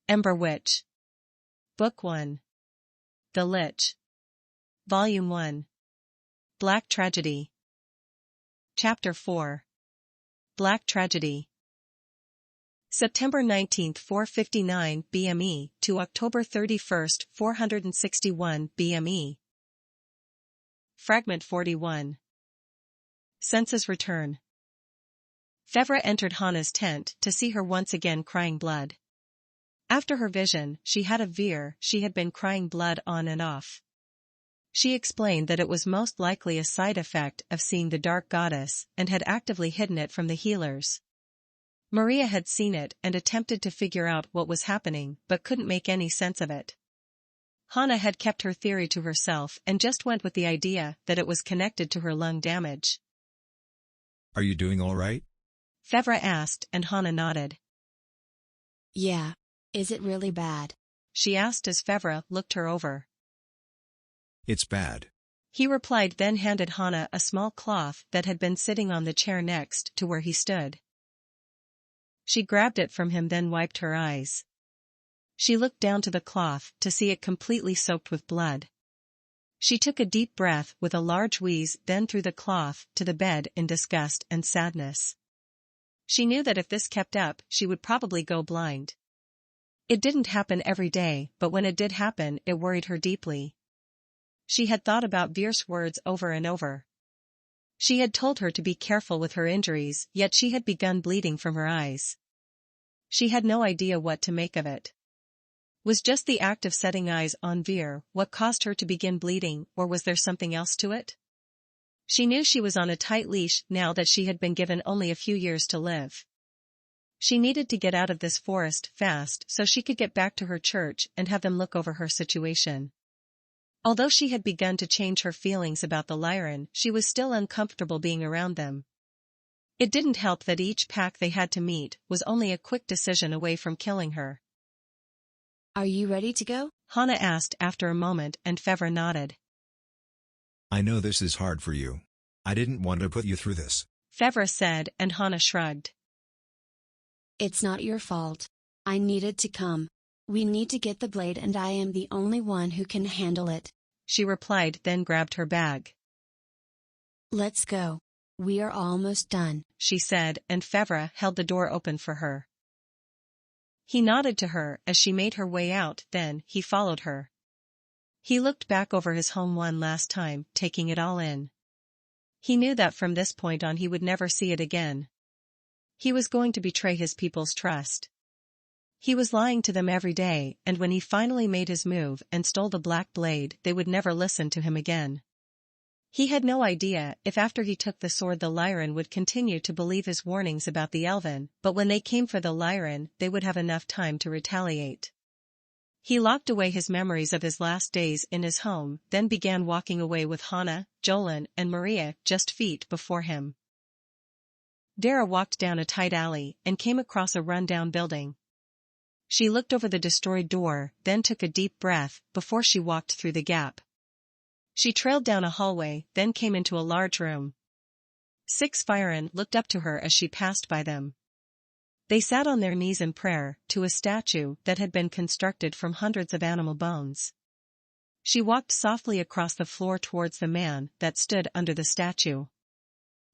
Ember Witch. Book 1. The Lich. Volume 1. Black Tragedy. Chapter 4. Black Tragedy. September 19, 459 BME to October 31, 461 BME. Fragment 41. Senses return. Vera entered Hana's tent to see her once again crying blood. After her vision, she had of Vera, she had been crying blood on and off. She explained that it was most likely a side effect of seeing the dark goddess and had actively hidden it from the healers. Maria had seen it and attempted to figure out what was happening but couldn't make any sense of it. Hana had kept her theory to herself and just went with the idea that it was connected to her lung damage. Are you doing all right? Vera asked and Hana nodded. Yeah. Is it really bad? She asked as Vera looked her over. It's bad. He replied, then handed Hana a small cloth that had been sitting on the chair next to where he stood. She grabbed it from him, then wiped her eyes. She looked down to the cloth to see it completely soaked with blood. She took a deep breath with a large wheeze, then threw the cloth to the bed in disgust and sadness. She knew that if this kept up, she would probably go blind. It didn't happen every day, but when it did happen, it worried her deeply. She had thought about Vera's words over and over. She had told her to be careful with her injuries, yet she had begun bleeding from her eyes. She had no idea what to make of it. Was just the act of setting eyes on Vera what caused her to begin bleeding, or was there something else to it? She knew she was on a tight leash now that she had been given only a few years to live. She needed to get out of this forest fast so she could get back to her church and have them look over her situation. Although she had begun to change her feelings about the Lyran, she was still uncomfortable being around them. It didn't help that each pack they had to meet was only a quick decision away from killing her. Are you ready to go? Hana asked after a moment and Vera nodded. I know this is hard for you. I didn't want to put you through this. Vera said and Hana shrugged. It's not your fault. I needed to come. We need to get the blade and I am the only one who can handle it. She replied, then grabbed her bag. Let's go. We are almost done, she said, and Vera held the door open for her. He nodded to her as she made her way out, then he followed her. He looked back over his home one last time, taking it all in. He knew that from this point on he would never see it again. He was going to betray his people's trust. He was lying to them every day, and when he finally made his move and stole the black blade, they would never listen to him again. He had no idea if after he took the sword the Lyran would continue to believe his warnings about the Elven, but when they came for the Lyran, they would have enough time to retaliate. He locked away his memories of his last days in his home, then began walking away with Hana, Jolan, and Maria just feet before him. Vera walked down a tight alley and came across a run-down building. She looked over the destroyed door, then took a deep breath before she walked through the gap. She trailed down a hallway, then came into a large room. 6 Fyren looked up to her as she passed by them. They sat on their knees in prayer to a statue that had been constructed from hundreds of animal bones. She walked softly across the floor towards the man that stood under the statue.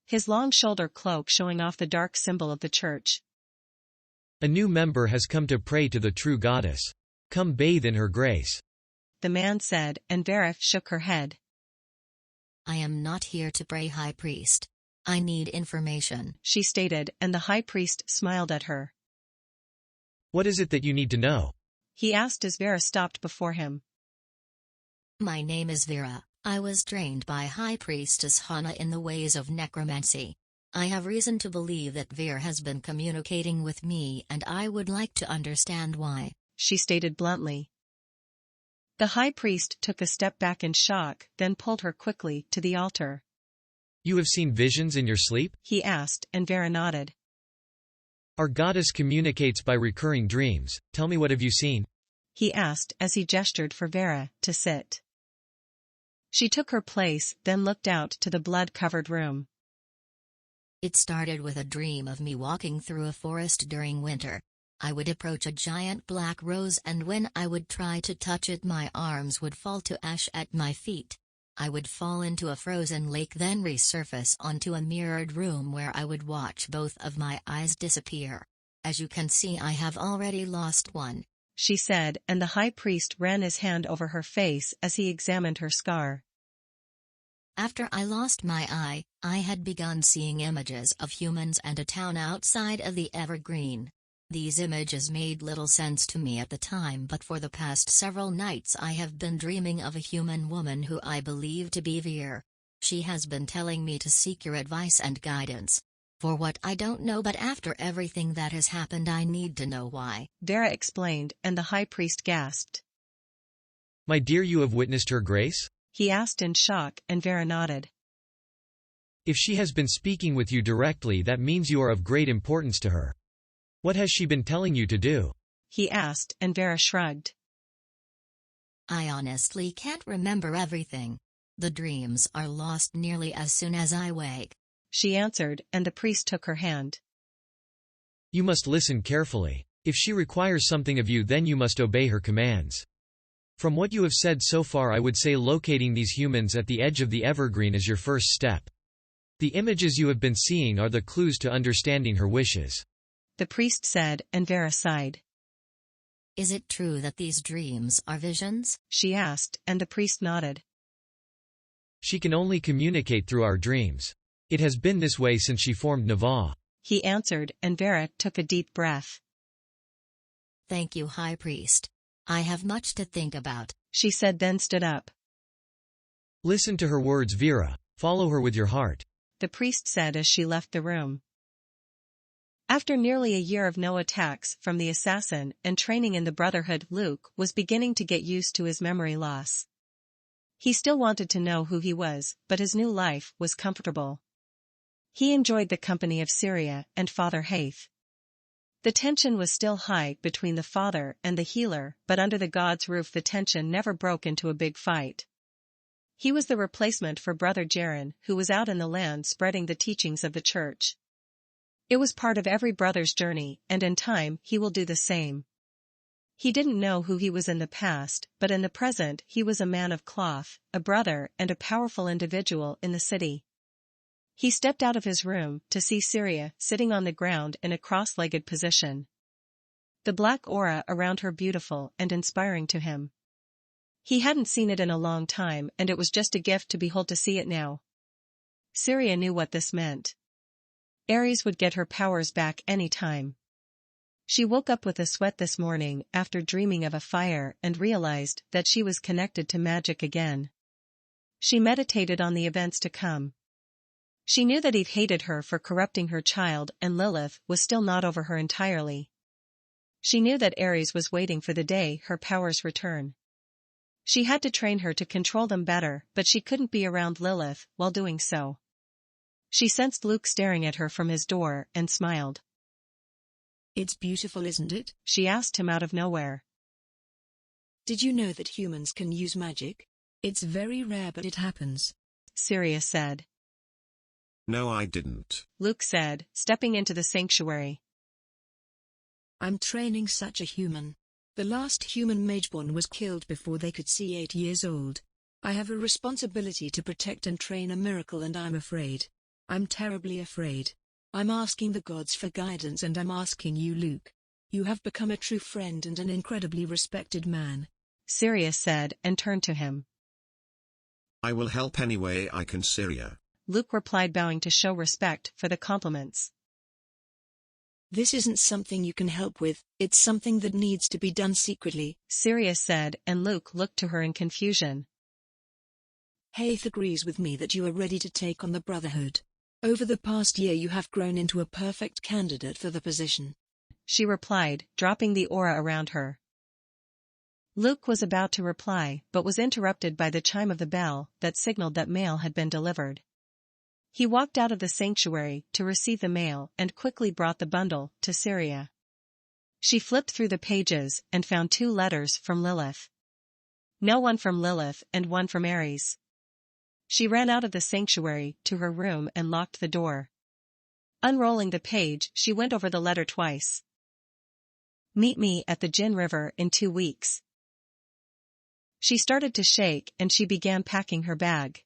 His long shoulder cloak showing off the dark symbol of the church. A new member has come to pray to the true goddess. Come bathe in her grace, the man said, and Vera shook her head. I am not here to pray, High Priest. I need information, she stated, and the High Priest smiled at her. What is it that you need to know? He asked as Vera stopped before him. My name is Vera. I was trained by High Priestess Hana in the ways of necromancy. I have reason to believe that Vera has been communicating with me and I would like to understand why, she stated bluntly. The High Priest took a step back in shock, then pulled her quickly to the altar. You have seen visions in your sleep? He asked, and Vera nodded. Our goddess communicates by recurring dreams. Tell me, what have you seen? He asked as he gestured for Vera to sit. She took her place, then looked out to the blood-covered room. It started with a dream of me walking through a forest during winter. I would approach a giant black rose, and when I would try to touch it, my arms would fall to ash at my feet. I would fall into a frozen lake, then resurface onto a mirrored room where I would watch both of my eyes disappear. As you can see, I have already lost one, she said, and the high priest ran his hand over her face as he examined her scar. After I lost my eye, I had begun seeing images of humans and a town outside of the Evergreen. These images made little sense to me at the time, but for the past several nights I have been dreaming of a human woman who I believe to be Vera. She has been telling me to seek your advice and guidance. For what I don't know, but after everything that has happened I need to know why. Vera explained, and the high priest gasped. My dear, you have witnessed her grace? He asked in shock, and Vera nodded. If she has been speaking with you directly, that means you are of great importance to her. What has she been telling you to do? He asked, and Vera shrugged. I honestly can't remember everything. The dreams are lost nearly as soon as I wake, she answered, and the priest took her hand. You must listen carefully. If she requires something of you, then you must obey her commands. From what you have said so far, I would say locating these humans at the edge of the Evergreen is your first step. The images you have been seeing are the clues to understanding her wishes, the priest said, and Vera sighed. Is it true that these dreams are visions? She asked, and the priest nodded. She can only communicate through our dreams. It has been this way since she formed Nava, he answered, and Vera took a deep breath. Thank you, High Priest. I have much to think about, she said, then stood up. Listen to her words, Vera. Follow her with your heart, the priest said as she left the room. After nearly a year of no attacks from the assassin and training in the Brotherhood, Luke was beginning to get used to his memory loss. He still wanted to know who he was, but his new life was comfortable. He enjoyed the company of Syrya and Father Haith. The tension was still high between the father and the healer, but under the god's roof the tension never broke into a big fight. He was the replacement for Brother Jaren, who was out in the land spreading the teachings of the church. It was part of every brother's journey, and in time he will do the same. He didn't know who he was in the past, but in the present he was a man of cloth, a brother and a powerful individual in the city. He stepped out of his room to see Syrya sitting on the ground in a cross-legged position. The black aura around her beautiful and inspiring to him. He hadn't seen it in a long time, and it was just a gift to behold to see it now. Syrya knew what this meant. Aries would get her powers back any time. She woke up with a sweat this morning after dreaming of a fire and realized that she was connected to magic again. She meditated on the events to come. She knew that Eve hated her for corrupting her child, and Lilith was still not over her entirely. She knew that Aries was waiting for the day her powers return. She had to train her to control them better, but she couldn't be around Lilith while doing so. She sensed Luke staring at her from his door and smiled. It's beautiful, isn't it? She asked him out of nowhere. Did you know that humans can use magic? It's very rare, but it happens, Syrya said. No, I didn't, Luke said, stepping into the sanctuary. I'm training such a human. The last human mageborn was killed before they could see 8 years old. I have a responsibility to protect and train a miracle, and I'm afraid. I'm terribly afraid. I'm asking the gods for guidance, and I'm asking you, Luke. You have become a true friend and an incredibly respected man, Syrya said, and turned to him. I will help any way I can, Syrya, Luke replied, bowing to show respect for the compliments. This isn't something you can help with, it's something that needs to be done secretly, Syrya said, and Luke looked to her in confusion. Haith agrees with me that you are ready to take on the Brotherhood. Over the past year you have grown into a perfect candidate for the position, she replied, dropping the aura around her. Luke was about to reply, but was interrupted by the chime of the bell that signaled that mail had been delivered. He walked out of the sanctuary to receive the mail and quickly brought the bundle to Syrya. She flipped through the pages and found 2 letters from Lilith. No, one from Lilith and one from Aries. She ran out of the sanctuary to her room and locked the door. Unrolling the page, she went over the letter twice. Meet me at the Jin River in 2 weeks. She started to shake and she began packing her bag.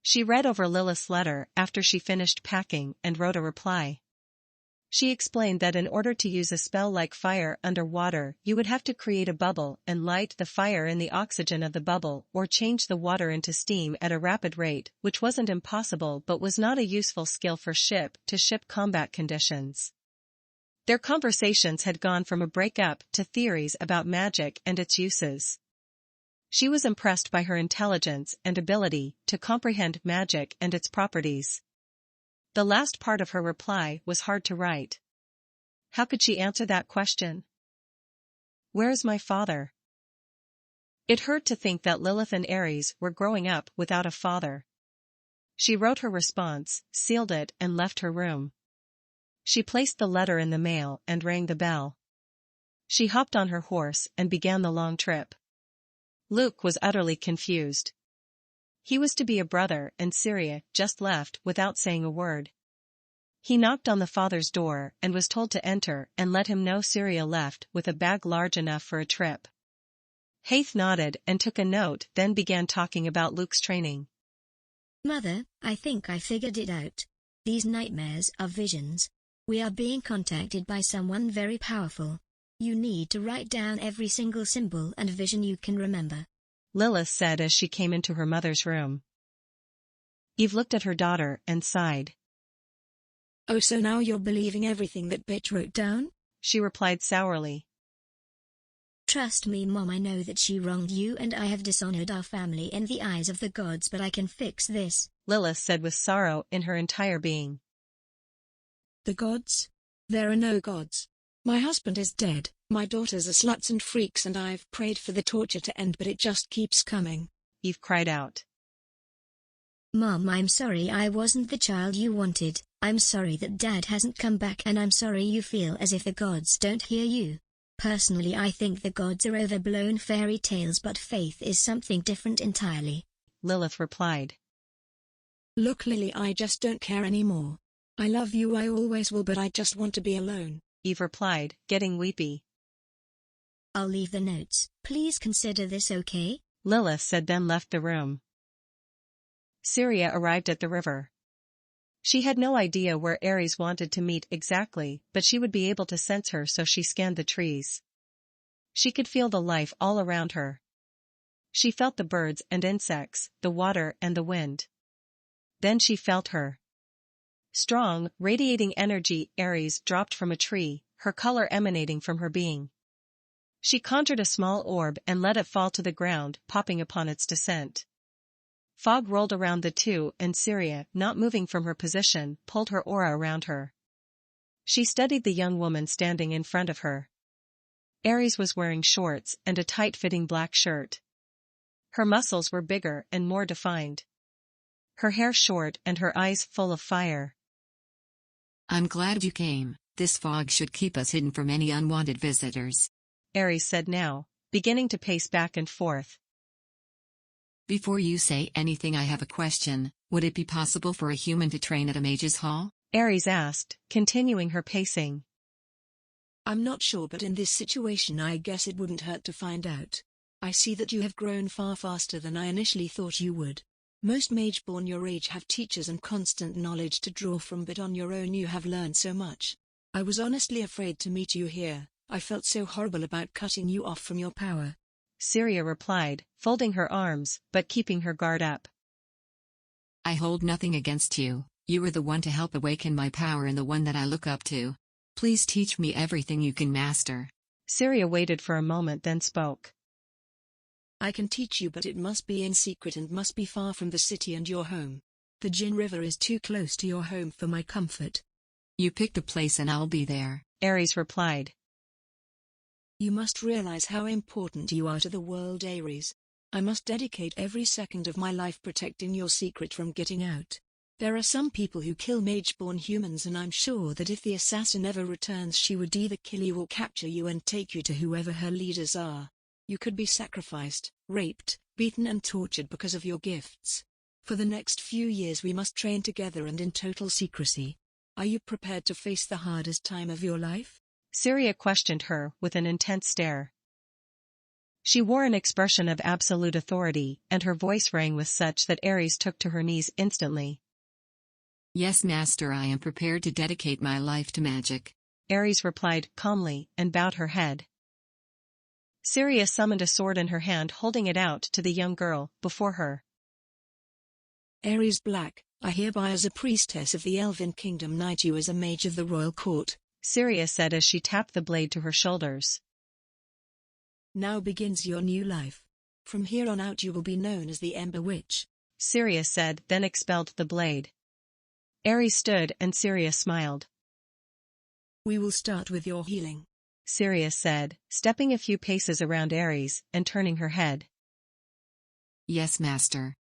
She read over Lilith's letter after she finished packing and wrote a reply. She explained that in order to use a spell like fire under water, you would have to create a bubble and light the fire in the oxygen of the bubble or change the water into steam at a rapid rate, which wasn't impossible but was not a useful skill for ship-to-ship combat conditions. Their conversations had gone from a breakup to theories about magic and its uses. She was impressed by her intelligence and ability to comprehend magic and its properties. The last part of her reply was hard to write. How could she answer that question? Where is my father? It hurt to think that Lilith and Aries were growing up without a father. She wrote her response, sealed it and left her room. She placed the letter in the mail and rang the bell. She hopped on her horse and began the long trip. Luke was utterly confused. He was to be a brother and Syrya just left without saying a word. He knocked on the father's door and was told to enter and let him know Syrya left with a bag large enough for a trip. Haith nodded and took a note, then began talking about Luke's training. Mother, I think I figured it out. These nightmares are visions. We are being contacted by someone very powerful. You need to write down every single symbol and vision you can remember. Lilith said as she came into her mother's room. Eve looked at her daughter and sighed. Oh, so now you're believing everything that bitch wrote down? She replied sourly. Trust me, Mom, I know that she wronged you and I have dishonored our family in the eyes of the gods, but I can fix this, Lilith said with sorrow in her entire being. The gods? There are no gods. My husband is dead, my daughters are sluts and freaks, and I've prayed for the torture to end, but it just keeps coming. Eve cried out. Mom, I'm sorry I wasn't the child you wanted. I'm sorry that Dad hasn't come back, and I'm sorry you feel as if the gods don't hear you. Personally, I think the gods are overblown fairy tales, but faith is something different entirely, Lilith replied. Look, Lily, I just don't care anymore. I love you, I always will, but I just want to be alone, Eve replied, getting weepy. I'll leave the notes. Please consider this, okay? Lilith said, then left the room. Syrya arrived at the river. She had no idea where Aries wanted to meet exactly, but she would be able to sense her, so she scanned the trees. She could feel the life all around her. She felt the birds and insects, the water and the wind. Then she felt her. Strong, radiating energy. Aries dropped from a tree, her color emanating from her being. She conjured a small orb and let it fall to the ground, popping upon its descent. Fog rolled around the two, and Syrya, not moving from her position, pulled her aura around her. She studied the young woman standing in front of her. Aries was wearing shorts and a tight-fitting black shirt. Her muscles were bigger and more defined. Her hair short and her eyes full of fire. I'm glad you came. This fog should keep us hidden from any unwanted visitors, Aries said now, beginning to pace back and forth. Before you say anything, I have a question. Would it be possible for a human to train at a mage's hall? Aries asked, continuing her pacing. I'm not sure, but in this situation I guess it wouldn't hurt to find out. I see that you have grown far faster than I initially thought you would. Most mage-born your age have teachers and constant knowledge to draw from, but on your own you have learned so much. I was honestly afraid to meet you here. I felt so horrible about cutting you off from your power, Syrya replied, folding her arms, but keeping her guard up. I hold nothing against you. You were the one to help awaken my power and the one that I look up to. Please teach me everything you can master. Syrya waited for a moment, then spoke. I can teach you, but it must be in secret and must be far from the city and your home. The Jin River is too close to your home for my comfort. You picked a place and I'll be there, Aries replied. You must realize how important you are to the world, Aries. I must dedicate every second of my life protecting your secret from getting out. There are some people who kill mage-born humans, and I'm sure that if the assassin ever returns, she would either kill you or capture you and take you to whoever her leaders are. You could be sacrificed, raped, beaten and tortured because of your gifts. For the next few years we must train together and in total secrecy. Are you prepared to face the hardest time of your life? Syrya questioned her with an intense stare. She wore an expression of absolute authority, and her voice rang with such that Aries took to her knees instantly. Yes, master, I am prepared to dedicate my life to magic. Aries replied calmly and bowed her head. Syrya summoned a sword in her hand, holding it out to the young girl before her. Aries Black, I hereby as a priestess of the Elven Kingdom knight you as a mage of the royal court, Syrya said as she tapped the blade to her shoulders. Now begins your new life. From here on out you will be known as the Ember Witch, Syrya said, then expelled the blade. Aries stood and Syrya smiled. We will start with your healing, Syrya said, stepping a few paces around Aries and turning her head. Yes, master.